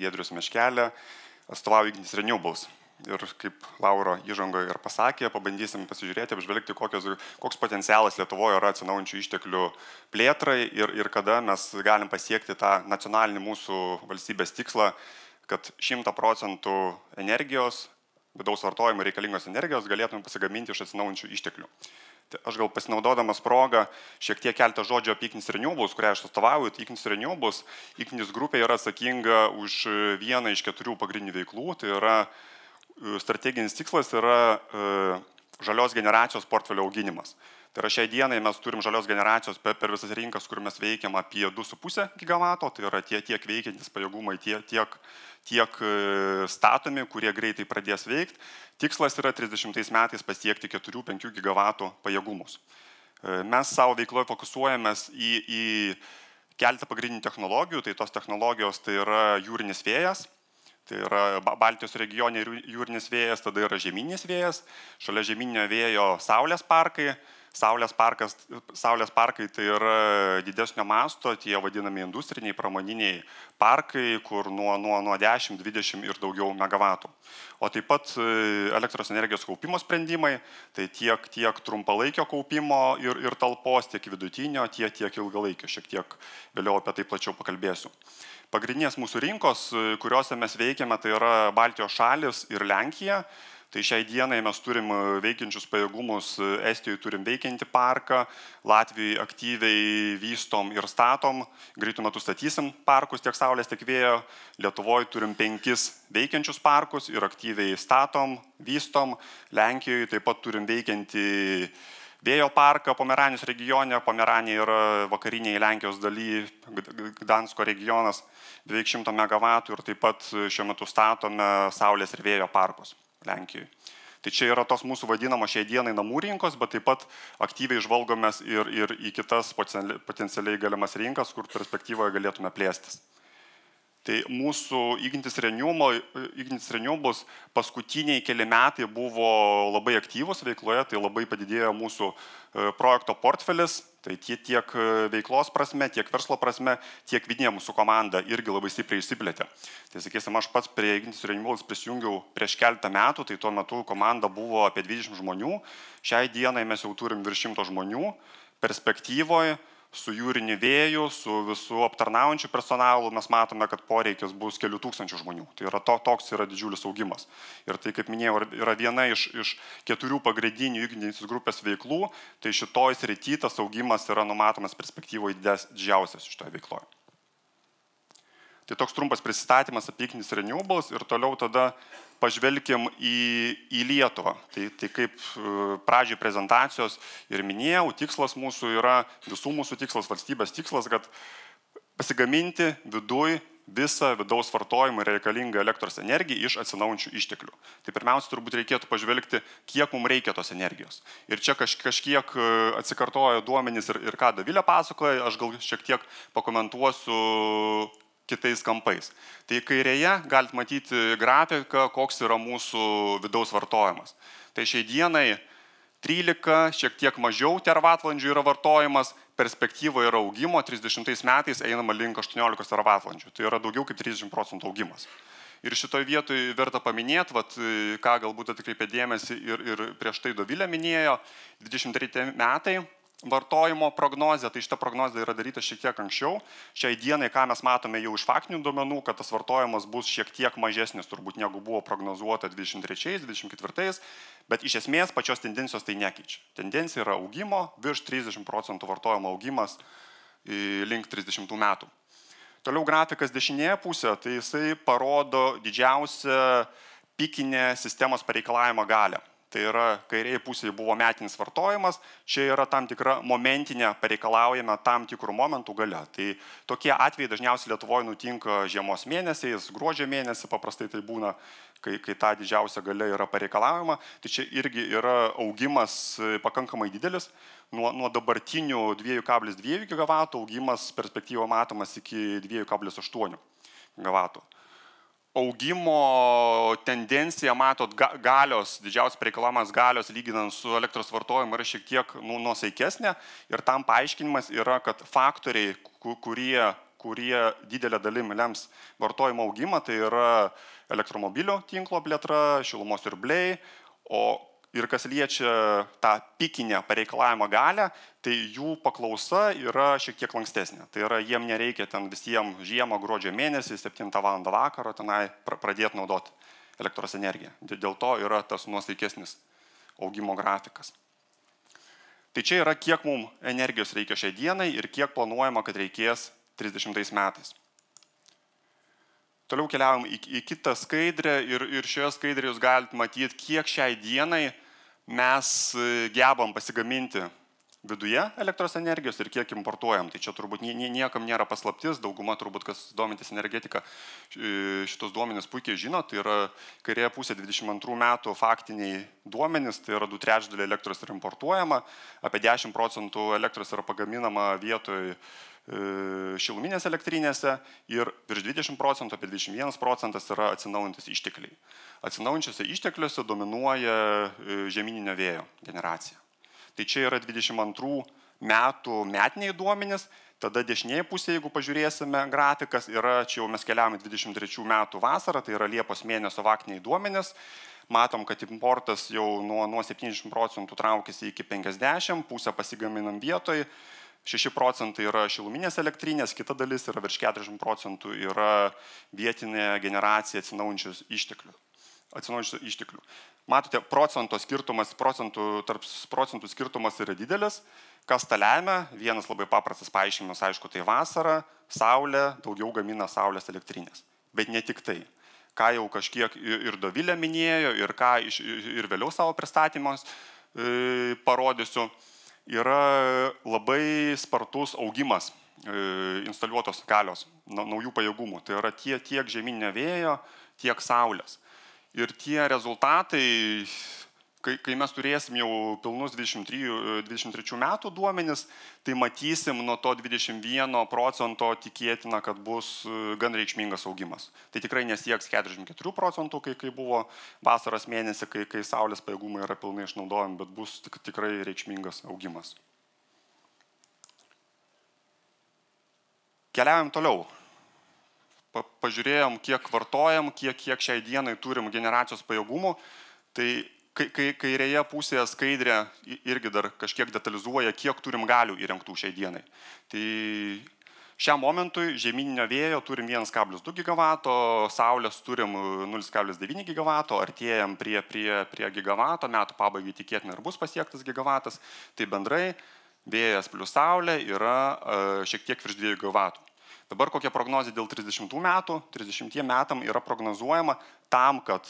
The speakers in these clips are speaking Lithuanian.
Giedrius Meškelė, atstovauju Ignitis Renewables. Ir kaip Lauro įžangoje ir pasakė, pabandysim pasižiūrėti, apžvelgti, koks potencialas Lietuvoje yra atsinaujinančių išteklių plėtrai ir kada mes galim pasiekti tą nacionalinį mūsų valstybės tikslą, kad 100% energijos, vidaus vartojimo reikalingos energijos galėtume pasigaminti iš atsinaujinančių išteklių. Tai aš gal pasinaudodamas progą šiek tiek keltą žodžių apie Ignitis Renewables, kurią aš atstovauju. Tai Ignitis Renewables, Ignitis grupė yra atsakinga už vieną iš 4 pagrindinių veiklų. Tai yra strateginis tikslas yra žalios generacijos portfelio auginimas. Tai yra šiai dienai mes turim žalios generacijos per visas rinkas, kur mes veikiam apie 2,5 gigavato. Tai yra tiek veikiantis pajėgumai, tiek statomi, kurie greitai pradės veikti. Tikslas yra 30 metais pasiekti 4-5 gigavatų pajėgumus. Mes savo veikloje fokusuojamės į keletą pagrindinių technologijų. Tai tos technologijos tai yra jūrinis vėjas, tai yra Baltijos regione jūrinis vėjas, tada yra žemyninis vėjas, šalia žemyninio vėjo saulės parkai. Saulės parkai tai yra didesnio masto, tie vadinami industriniai, pramoniniai parkai, kur nuo 10, 20 ir daugiau megavatų. O taip pat elektros energijos kaupimo sprendimai, tai tiek trumpalaikio kaupimo ir talpos, tiek vidutinio, tiek ilgalaikio. Šiek tiek vėliau apie tai plačiau pakalbėsiu. Pagrindinės mūsų rinkos, kuriuose mes veikiame, tai yra Baltijos šalis ir Lenkija. Tai šiai dienai mes turim veikiančius pajėgumus, Estijoje turim veikiantį parką, Latvijoje aktyviai vystom ir statom, greitų metų statysim parkus tiek saulės, tiek vėjo, Lietuvoje turim 5 veikiančius parkus ir aktyviai statom, vystom, Lenkijoje taip pat turim veikiantį vėjo parką Pomeranijos regione, Pomeranija yra vakariniai Lenkijos daly, Gdansko regionas, beveik 100 megavatų ir taip pat šiuo metu statome saulės ir vėjo parkus Lenkijoje. Tai čia yra tos mūsų vadinamos šiai dienai namų rinkos, bet taip pat aktyviai žvalgomės ir į kitas potencialiai galimas rinkas, kur perspektyvoje galėtume plėstis. Tai mūsų Ignitis Renewables paskutiniai keli metai buvo labai aktyvus veikloje, tai labai padidėjo mūsų projekto portfelis, tai tiek veiklos prasme, tiek verslo prasme, tiek vidinė mūsų komanda irgi labai stipriai išsiplėtė. Tai sakysim, aš pats prie Ignitis Renewables prisijungiau prieš keletą metų, tai tuo metu komanda buvo apie 20 žmonių, šiai dienai mes jau turim virš 100 žmonių, perspektyvoje su jūriniu vėju, su visų aptarnaujančių personalu mes matome, kad poreikis bus kelių tūkstančių žmonių. Tai yra toks yra didžiulis augimas. Ir tai, kaip minėjau, yra viena iš 4 pagrindinių Ignitis grupės veiklų, tai šitoj srity tas augimas yra numatomas perspektyvoje didžiausias šitoje veikloje. Tai toks trumpas prisistatymas apie Ignitis Renewables ir toliau tada pažvelkim į Lietuvą. Tai kaip pradžiai prezentacijos ir minėjau, tikslas mūsų yra, visų mūsų tikslas, valstybės tikslas, kad pasigaminti viduj visą vidaus vartojimą ir reikalingą elektros energiją iš atsinaujinančių išteklių. Tai pirmiausia, turbūt reikėtų pažvelgti, kiek mums reikia tos energijos. Ir čia kažkiek atsikartoja duomenys ir ką Dovilė pasakoja, aš gal šiek tiek pakomentuosiu kitais kampais. Tai kairėje galite matyti grafiką, koks yra mūsų vidaus vartojimas. Tai šiai dienai 13, šiek tiek mažiau teravatvalandžių yra vartojimas, perspektyva yra augimo, 30 metais einama link 18 teravatvalandžių. Tai yra daugiau kaip 30% augimas. Ir šitoje vietoje verta paminėti, ką galbūt atkreipė dėmesį ir prieš tai Dovilė minėjo, 23 metai vartojimo prognozė, tai šita prognozė yra daryta šiek tiek anksčiau. Šiai dienai, ką mes matome jau iš faktinių duomenų, kad tas vartojimas bus šiek tiek mažesnis turbūt negu buvo prognozuota 23-24, bet iš esmės pačios tendencijos tai nekeičia. Tendencija yra augimo, virš 30% vartojimo augimas link 30 metų. Toliau grafikas dešinėje pusė, tai jisai parodo didžiausią pikinę sistemos pareikalavimo galią. Tai yra kairėje pusėje buvo metinis vartojimas, čia yra tam tikra momentinė pareikalaujama tam tikrų momentų gale. Tai tokie atvejai dažniausiai Lietuvoje nutinka žiemos mėnesiais, gruodžio mėnesį paprastai tai būna, kai ta didžiausia galia yra pareikalaujama. Tai čia irgi yra augimas pakankamai didelis. Nuo dabartinių 2,2 gigavatų augimas perspektyva matomas iki 2,8 gigavatų. Augimo tendencija, matot, galios, didžiausias pareikalavimas galios lyginant su elektros vartojimu yra šiek tiek nuosaikesnė ir tam paaiškinimas yra, kad faktoriai, kurie kurie didelė dalimi lems vartojimo augimą, tai yra elektromobilio tinklo plėtra, šilumos siurbliai, ir kas liečia tą pikinę pareikalavimo galę, tai jų paklausa yra šiek tiek lankstesnė. Tai yra, jiem nereikia ten visiems žiemą, gruodžio mėnesį, 7 val. Vakaro tenai pradėti naudoti elektros energiją. Dėl to yra tas nuosaikesnis augimo grafikas. Tai čia yra, kiek mums energijos reikia šiai dienai ir kiek planuojama, kad reikės 30 metais. Toliau keliavom į kitą skaidrę ir šioje skaidrėje jūs galite matyti, kiek šiai dienai mes gebam pasigaminti viduje elektros energijos ir kiek importuojam. Tai čia turbūt niekam nėra paslaptis, dauguma turbūt, kas domintis energetika, šitos duomenys puikiai žino, tai yra kairėje pusė 22 metų faktiniai duomenys, tai yra 2/3 elektros yra importuojama, apie 10% elektros yra pagaminama vietoj šiluminės elektrinėse ir virš 20%, apie 21% yra atsinaujantis ištekliai. Atsinaujančiuose ištekliuose dominuoja žemyninio vėjo generacija. Tai čia yra 22 metų metiniai duomenys, tada dešinėje pusėje, jeigu pažiūrėsime grafikas, yra, čia jau mes keliavome 23 metų vasarą, tai yra Liepos mėnesio faktiniai duomenys. Matom, kad importas jau nuo 70% traukiasi iki 50%, pusę pasigaminam vietoj. 6% yra šiluminės elektrinės, kita dalis yra virš 40% yra vietinė generacija atsinaujančių išteklių. Matote, procentų skirtumas yra didelis. Kas tą lemia? Vienas labai paprastas paaiškinimas, aišku, tai vasara, saulė, daugiau gamina saulės elektrinės. Bet ne tik tai. Ką jau kažkiek ir Dovilė minėjo, ir vėliau savo pristatymos parodysiu, yra labai spartus augimas instaliuotos galios, naujų pajėgumų. Tai yra tiek žemyninio vėjo, tiek saulės. Ir tie rezultatai, kai mes turėsim jau pilnus 23 metų duomenis, tai matysim nuo to 21% tikėtina, kad bus gan reikšmingas augimas. Tai tikrai nesieks 44%, kai buvo vasaros mėnesį, kai saulės pajėgumai yra pilnai išnaudojami, bet bus tikrai reikšmingas augimas. Keliaujam toliau. Pažiūrėjom, kiek vartojam, kiek šiai dienai turim generacijos pajėgumų. Tai kairėje pusėje skaidrė irgi dar kažkiek detalizuoja, kiek turim galių įrengtų šiai dienai. Tai šiam momentui žemyninio vėjo turim 1,2 GW, saulės turim 0,9 GW, artėjam prie gigavato, metų pabaigai tikėtina ir bus pasiektas gigavatas. Tai bendrai vėjas plus saulė yra šiek tiek virš 2 GW. Dabar kokia prognozė dėl 30 metų? 30 metam yra prognozuojama tam, kad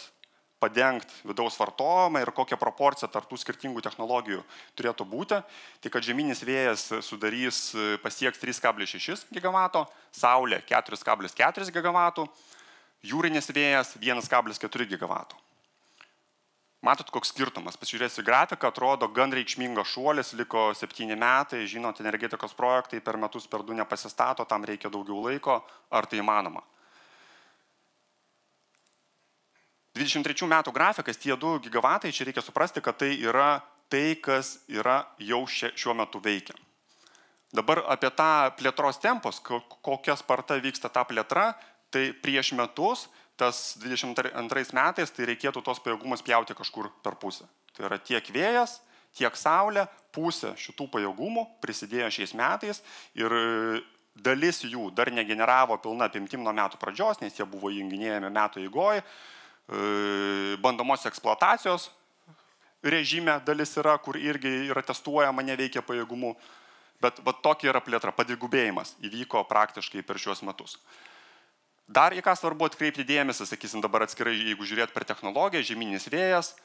padengt vidaus vartojimą ir kokią proporciją tarp tų skirtingų technologijų turėtų būti, tai kad žemynis vėjas pasieks 3,6 GW, saulė 4,4 GW, jūrinis vėjas 1,4 GW. Matot, koks skirtumas. Pasižiūrėsiu grafiką, atrodo gan reikšmingas šuolis, liko 7 metai, žinot, energetikos projektai per metus per 2 nepasistato, tam reikia daugiau laiko, ar tai įmanoma. 23 metų grafikas, tie 2 GW, čia reikia suprasti, kad tai yra tai, kas yra jau šiuo metu veikia. Dabar apie tą plėtros tempus, kokia sparta vyksta ta plėtra, tai prieš metus, tas 22 metais, tai reikėtų tos pajėgumus pjauti kažkur per pusę. Tai yra tiek vėjas, tiek saulė, pusė šitų pajėgumų prisidėjo šiais metais ir dalis jų dar negeneravo pilna apimtim nuo metų pradžios, nes jie buvo įjunginėjami metų eigoje. Bandomos eksploatacijos režime dalis yra, kur irgi yra testuojama, neveikia pajėgumų, bet tokia yra plėtra, padvigubėjimas įvyko praktiškai per šiuos metus. Dar į ką svarbu atkreipti dėmesį, sakysim dabar atskirai, jeigu žiūrėt per technologiją, žemyninis vėjas,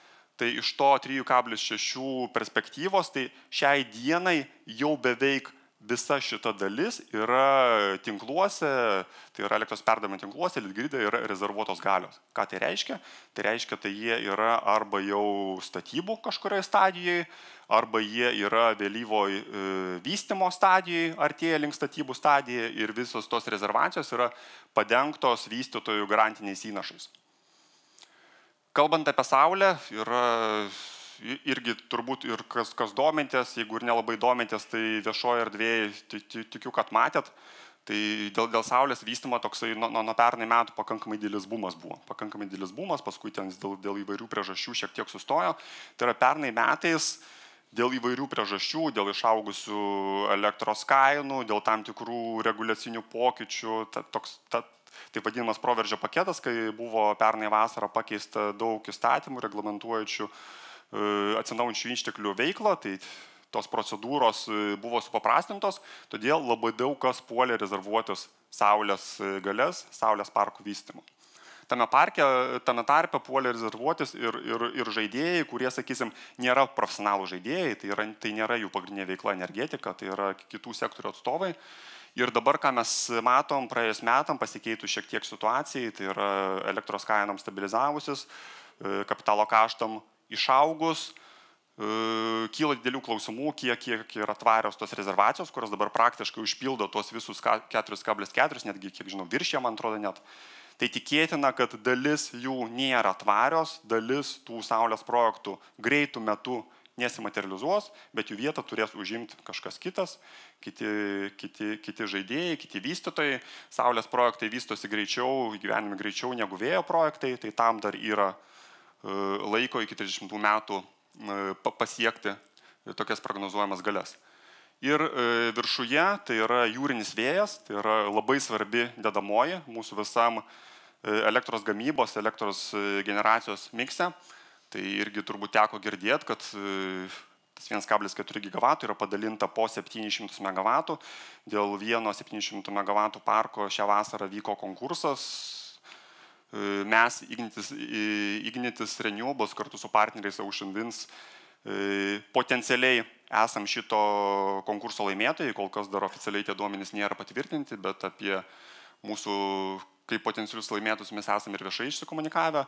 tai iš to 3,6 perspektyvos, tai šiai dienai jau beveik visa šita dalis yra tinkluose, tai yra elektros perdavimo tinkluose, litgridai yra rezervuotos galios. Ką tai reiškia? Tai reiškia, tai jie yra arba jau statybų kažkurioje stadijoje, arba jie yra vėlyvoje vystymo stadijoje, artėja link statybų stadijoje ir visos tos rezervacijos yra padengtos vystytojų garantiniais įnašais. Kalbant apie saulę, yra irgi turbūt ir kas domintės, jeigu ir nelabai domintės, tai viešoje erdvėje tikiu, kad matėt, Tai dėl saulės vystymo toksai nuo pernai metų pakankamai didelis bumas buvo. Pakankamai didelis bumas, paskui ten dėl įvairių priežasčių šiek tiek sustojo. Tai yra pernai metais dėl įvairių priežasčių, dėl išaugusių elektros kainų, dėl tam tikrų reguliacinių pokyčių, taip vadinamas proveržio paketas, kai buvo pernai vasarą pakeista daug įstatymų reglamentuojančių atsinaujinančių išteklių veiklą, tai tos procedūros buvo supaprastintos, todėl labai daug kas puolė rezervuotis saulės galias, saulės parkų vystymu. Tame tarpe puolė rezervuotis ir žaidėjai, kurie, sakysim, nėra profesionalų žaidėjai, tai nėra jų pagrindinė veikla energetika, tai yra kitų sektorių atstovai. Ir dabar, ką mes matom, praėjus metam pasikeitus šiek tiek situacijai, tai yra elektros kainom stabilizavusis, kapitalo kaštam išaugus, kyla didelių klausimų, kiek yra tvarios tos rezervacijos, kurios dabar praktiškai užpildo tuos visus 4,4, netgi, kiek žinau, viršė, man atrodo, net. Tai tikėtina, kad dalis jų nėra tvarios, dalis tų saulės projektų greitų metų nesimaterializuos, bet jų vietą turės užimti kažkas kitas, kiti žaidėjai, kiti vystytojai. Saulės projektai vystosi greičiau, gyvenime greičiau negu vėjo projektai, tai tam dar yra laiko iki 30 metų pasiekti tokias prognozuojamas galias. Ir viršuje tai yra jūrinis vėjas, tai yra labai svarbi dedamoji mūsų visam elektros gamybos, elektros generacijos mikse. Tai irgi turbūt teko girdėti, kad tas 1,4 gigavatų yra padalinta po 700 megavatų. Dėl vieno 700 megavatų parko šią vasarą vyko konkursas. Mes, Ignitis Renewables, kartu su partneriais Ocean Winds, potencialiai esam šito konkurso laimėtojai, kol kas dar oficialiai tie duomenys nėra patvirtinti, bet apie mūsų kaip potencialius laimėtus mes esame ir viešai išsikomunikavę.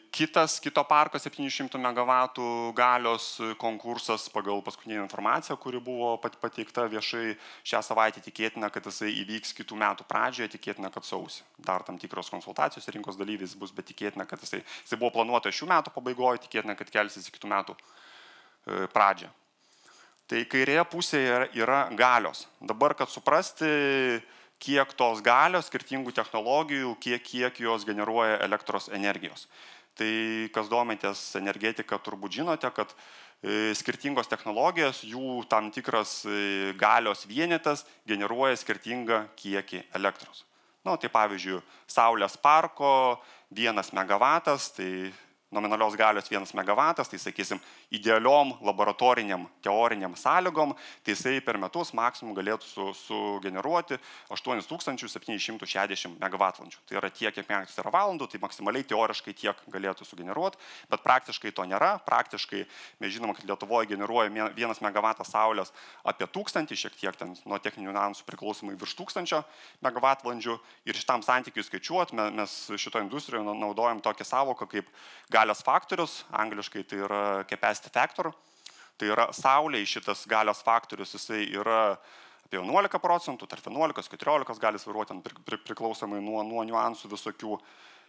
Kito parko 700 megavatų galios konkursas pagal paskutinę informaciją, kuri buvo pateikta viešai šią savaitę, tikėtina, kad jisai įvyks kitų metų pradžioje, tikėtina, kad sausį. Dar tam tikros konsultacijos rinkos dalyviais bus, bet tikėtina, kad jisai buvo planuota šių metų pabaigoje, tikėtina, kad kelsis į kitų metų pradžią. Tai kairėje pusėje yra galios. Dabar, kad suprasti, kiek tos galios, skirtingų technologijų, kiek jos generuoja elektros energijos. Tai kas domitės energetika, turbūt žinote, kad skirtingos technologijos, jų tam tikras galios vienetas generuoja skirtingą kiekį elektros. Tai pavyzdžiui, saulės parko 1 megavatas, tai nominalios galios 1 megavatas, tai sakysim, idealiom laboratoriniam, teoriniam sąlygom, tai jisai per metus maksimum galėtų sugeneruoti 8760 megavatvalandžių. Tai yra tiek, kiek 5 teravalandų, tai maksimaliai teoriškai tiek galėtų sugeneruoti, bet praktiškai to nėra. Praktiškai mes žinom, kad Lietuvoje generuoja 1 megavatas saulės apie 1000, šiek tiek ten nuo techninių niuansų priklausomai virš 1000 megavatvalandžių. Ir šitam santykiui skaičiuoti, mes šitoje industrijoje naudojam tokią savoką kaip galios faktorius, angliškai tai yra capacity factor. Tai yra saulėje šitas galios faktorius, jisai yra apie 11%, tarp 11-14 gali svyruoti priklausomai nuo niuansų visokių.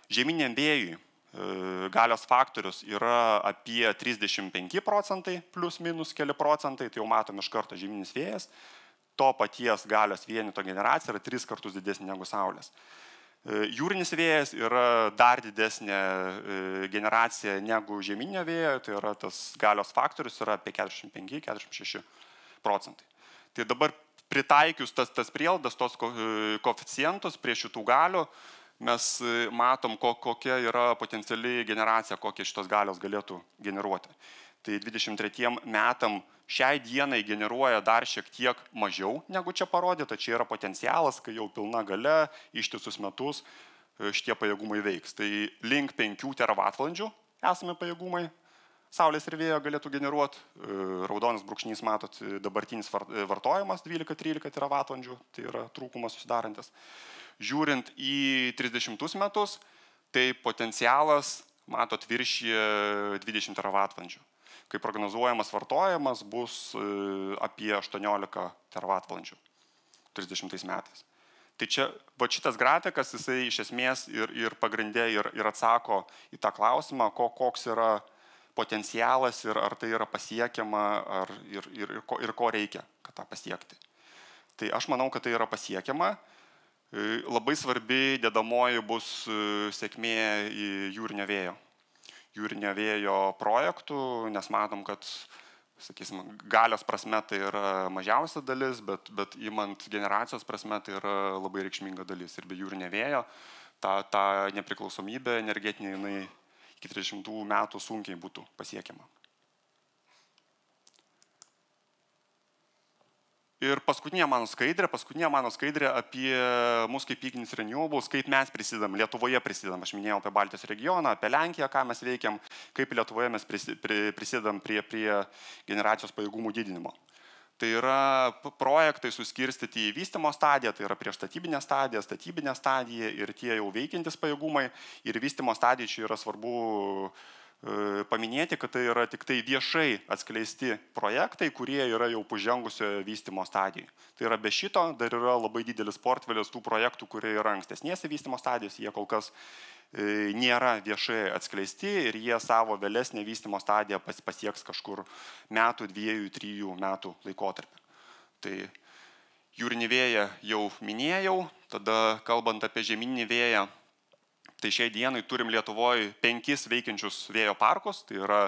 Žeminiam vėjui galios faktorius yra apie 35%, plus minus keli procentai, tai jau matom iš karto žemininis vėjas. To paties galios vieneto generacija yra 3 kartus didesnė negu saulės. Jūrinis vėjas yra dar didesnė generacija negu žeminio vėjo, tai yra tas galios faktorius yra apie 45-46%. Tai dabar pritaikius tas prielaidas, tos koeficientus prie šitų galių, mes matom, kokia yra potenciali generacija, kokie šitos galios galėtų generuoti. Tai 23 metam šiai dienai generuoja dar šiek tiek mažiau negu čia parodyta. Čia yra potencialas, kai jau pilna galia ištisus metus šitie pajėgumai veiks. Tai link 5 teravatvalandžių esame pajėgumai saulės ir vėjo galėtų generuoti. Raudonas brūkšnys, matot, dabartinis vartojimas 12-13 teravatvalandžių, tai yra trūkumas susidarantis. Žiūrint į 30 metus, tai potencialas, matot, viršyje 20 teravatvalandžių. Kai prognozuojamas vartojimas bus apie 18 teravatvalandžių 30 metais. Tai čia, šitas grafikas, jisai iš esmės ir pagrindė ir atsako į tą klausimą, koks yra potencialas ir ar tai yra pasiekiama ir ko reikia, kad tą pasiekti. Tai aš manau, kad tai yra pasiekiama. Labai svarbi dedamoji bus sėkmė į jūrinio vėjo. Jūrinio vėjo projektų, nes matom, kad, sakysim, galios prasme tai yra mažiausia dalis, bet imant generacijos prasme tai yra labai reikšminga dalis. Ir be jūrinio vėjo ta nepriklausomybė energetinė, jinai iki 30 metų sunkiai būtų pasiekiama. Ir paskutinė mano skaidrė apie mus kaip Ignitis Renewables, kaip mes prisidedam, Lietuvoje prisidedam. Aš minėjau apie Baltijos regioną, apie Lenkiją, ką mes veikiam, kaip Lietuvoje mes prisidedam prie generacijos pajėgumų didinimo. Tai yra projektai suskirstyti į vystymo stadiją, tai yra priešstatybinė stadija, statybinė stadija ir tie jau veikiantis pajėgumai. Ir vystymo stadija čia yra svarbu paminėti, kad tai yra tik tai viešai atskleisti projektai, kurie yra jau pažengusioje vystymo stadijoje. Tai yra be šito, dar yra labai didelis portfelis tų projektų, kurie yra ankstesnėse vystymo stadijose, jie kol kas nėra viešai atskleisti ir jie savo vėlesnę vystymo stadiją pasieks kažkur metų, 2-3 metų laikotarpį. Tai jūrinį vėją jau minėjau, tada kalbant apie žemyninį vėją, tai šiai dienai turim Lietuvoje 5 veikiančius vėjo parkus, tai yra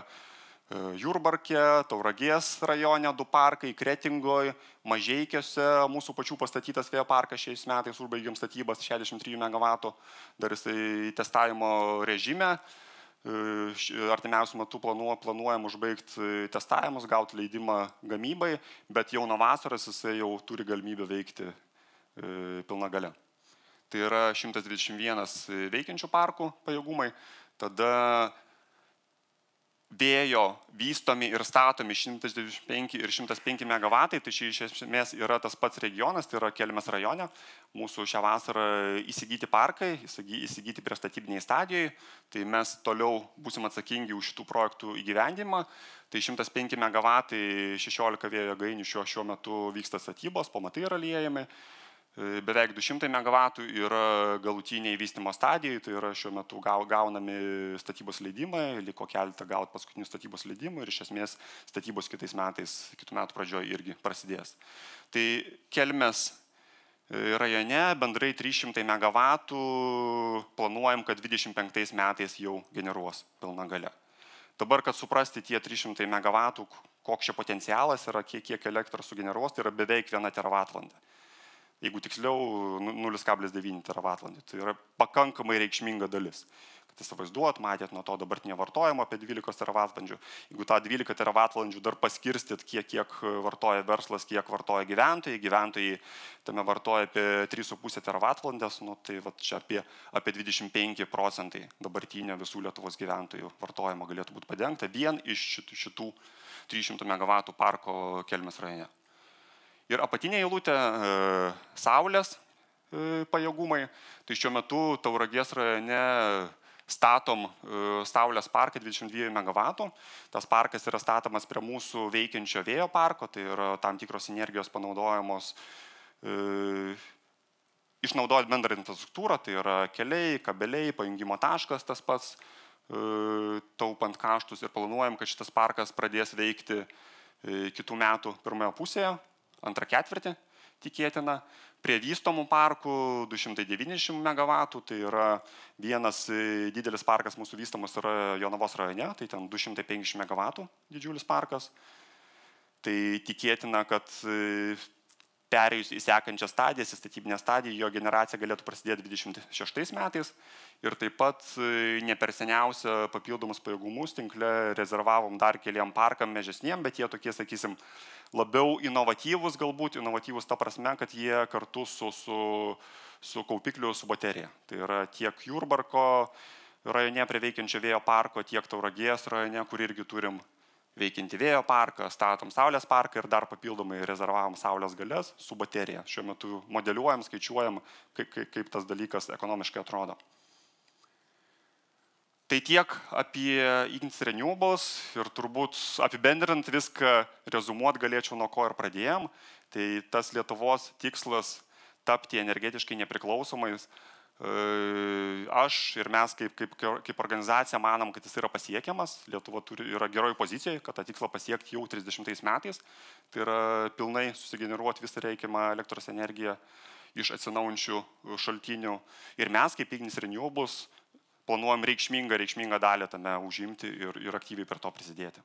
Jurbarke, Tauragės rajone 2 parkai, Kretingoje, Mažeikiuose mūsų pačių pastatytas vėjo parkas šiais metais užbaigėm statybas 63 MW, dar jisai testavimo režime. Artimiausiu metu planuojam užbaigti testavimus, gauti leidimą gamybai, bet jau nuo vasaros jisai jau turi galimybę veikti pilna gale. Tai yra 121 veikiančių parkų pajėgumai, tada vėjo vystomi ir statomi 195 ir 105 MW, tai čia iš esmės yra tas pats regionas, tai yra Kelmės rajone. Mūsų šią vasarą įsigyti parkai, įsigyti priešstatybiniai stadijoje, tai mes toliau būsim atsakingi už šitų projektų įgyvendimą. Tai 105 MW, 16 vėjo jėgainių šiuo metu vyksta statybos, pamatai yra liejami. Beveik 200 MW yra galutiniai vystymo stadijai, tai yra šiuo metu gaunami statybos leidimai, liko keletą gauti paskutinių statybos leidimų ir iš esmės statybos kitais metais, kitų metų pradžioje irgi prasidės. Tai Kelmės rajone bendrai 300 MW planuojam, kad 25 metais jau generuos pilna galia. Dabar, kad suprasti tie 300 MW, koks čia potencialas yra, kiek elektros sugeneruos, tai yra beveik 1 TWh. Jeigu tiksliau 0,9 TWh. Tai yra pakankamai reikšminga dalis. Kad įsivaizduot, matėt nuo to dabartinio vartojimo apie 12 TWh. Jeigu tą 12 TWh dar paskirstyt, kiek vartoja verslas, kiek vartoja gyventojai, gyventojai tame vartoja apie 3,5 TWh, tai va čia apie 25% dabartinio visų Lietuvos gyventojų vartojimo galėtų būti padengta vien iš šitų 300 MW parko Kelmės rajone. Ir apatinė eilutė saulės pajėgumai. Tai šiuo metu Tauragės rajone statom saulės parką 22 MW. Tas parkas yra statomas prie mūsų veikiančio vėjo parko, tai yra tam tikros energijos panaudojamos išnaudojant bendrą infrastruktūrą, tai yra keliai, kabeliai, pajungimo taškas tas pats, taupant kaštus ir planuojam, kad šitas parkas pradės veikti kitų metų pirmoje pusėje. Antrą ketvirtį tikėtina. Prie vystomų parkų 290 MW, tai yra vienas didelis parkas mūsų vystomas yra Jonavos rajone, tai ten 250 MW didžiulis parkas. Tai tikėtina, kad perėjus į sekančią stadiją, į statybinę stadiją, jo generacija galėtų prasidėti 26 metais. Ir taip pat ne per seniausia papildomus pajėgumus tinkle rezervavom dar keliam parkam mažesniem, bet jie tokie, sakysim, labiau inovatyvus galbūt, inovatyvus ta prasme, kad jie kartu su kaupikliu, su baterija. Tai yra tiek Jurbarko rajone prie veikiančio vėjo parko, tiek Tauragės rajone, kur irgi turim veikiantį vėjo parką, statom saulės parką ir dar papildomai rezervavom saulės galias su baterija. Šiuo metu modeliuojam, skaičiuojam, kaip tas dalykas ekonomiškai atrodo. Tai tiek apie Ignitis Renewables ir turbūt apibendrinant viską, rezumuot galėčiau nuo ko ir pradėjom. Tai tas Lietuvos tikslas tapti energetiškai nepriklausomais Aš ir mes kaip organizacija manom, kad jis yra pasiekiamas. Lietuva yra geroj pozicijoje, kad tą tikslą pasiekti jau 30 metais. Tai yra pilnai susigeneruoti visą reikiamą elektros energiją iš atsinaujančių šaltinių. Ir mes kaip Ignis Renewables planuojam reikšmingą dalį tame užimti ir aktyviai per to prisidėti.